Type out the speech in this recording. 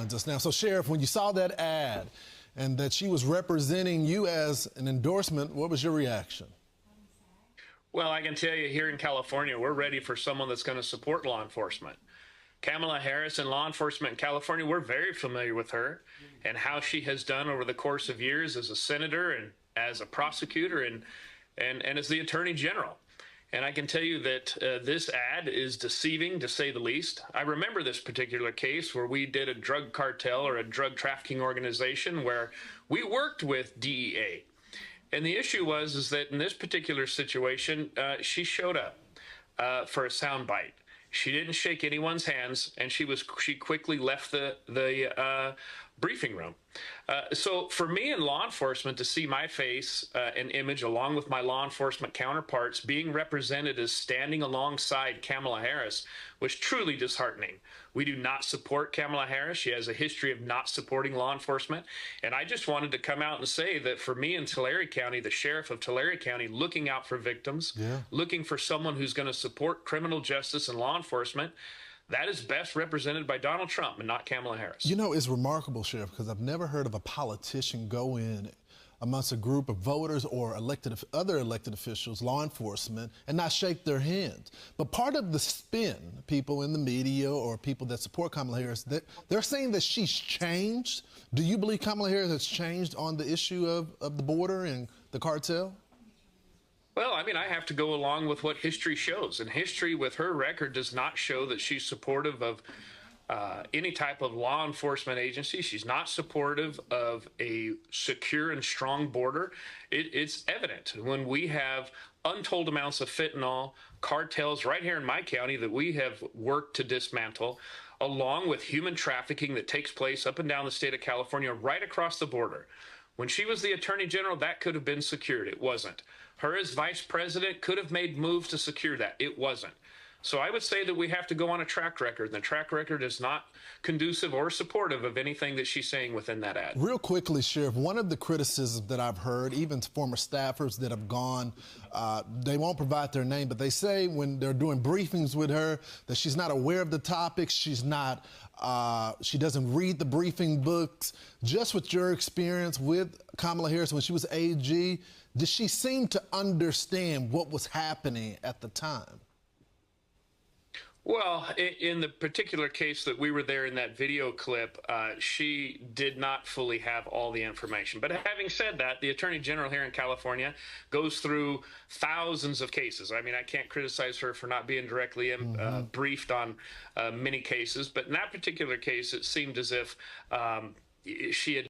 joins us now. So, Sheriff, when you saw that ad and that she was representing you as an endorsement, what was your reaction? Well, I can tell you here in California, we're ready for someone that's going to support law enforcement. Kamala Harris and law enforcement in California, we're very familiar with her and how she has done over the course of years as a senator and as a prosecutor and as the attorney general. And I can tell you that this ad is deceiving, to say the least. I remember this particular case where we did a drug cartel or a drug trafficking organization where we worked with DEA. And the issue was that in this particular situation, she showed up for a soundbite. She didn't shake anyone's hands, and she quickly left the briefing room. So for me in law enforcement to see my face and image along with my law enforcement counterparts being represented as standing alongside Kamala Harris was truly disheartening. We do not support Kamala Harris. She has a history of not supporting law enforcement. And I just wanted to come out and say that for me in Tulare County, the sheriff of Tulare County, looking out for victims, looking for someone who's going to support criminal justice and law enforcement, that is best represented by Donald Trump and not Kamala Harris. You know, it's remarkable, Sheriff, because I've never heard of a politician go in amongst a group of voters or other elected officials, law enforcement, and not shake their hands. But part of the spin, people in the media or people that support Kamala Harris, they're saying that she's changed. Do you believe Kamala Harris has changed on the issue of the border and the cartel? Well, I mean, I have to go along with what history shows. And history with her record does not show that she's supportive of any type of law enforcement agency. She's not supportive of a secure and strong border. It's evident when we have untold amounts of fentanyl, cartels right here in my county that we have worked to dismantle, along with human trafficking that takes place up and down the state of California, right across the border. When she was the attorney general, that could have been secured. It wasn't. Her as vice president could have made moves to secure that. It wasn't. So I would say that we have to go on a track record. And the track record is not conducive or supportive of anything that she's saying within that ad. Real quickly, Sheriff, one of the criticisms that I've heard, even former staffers that have gone, they won't provide their name, but they say when they're doing briefings with her that she's not aware of the topics, she's not, she doesn't read the briefing books. Just with your experience with Kamala Harris when she was AG, did she seem to understand what was happening at the time? Well, in the particular case that we were there in that video clip, she did not fully have all the information. But having said that, the Attorney General here in California goes through thousands of cases. I mean, I can't criticize her for not being directly briefed on many cases. But in that particular case, it seemed as if she had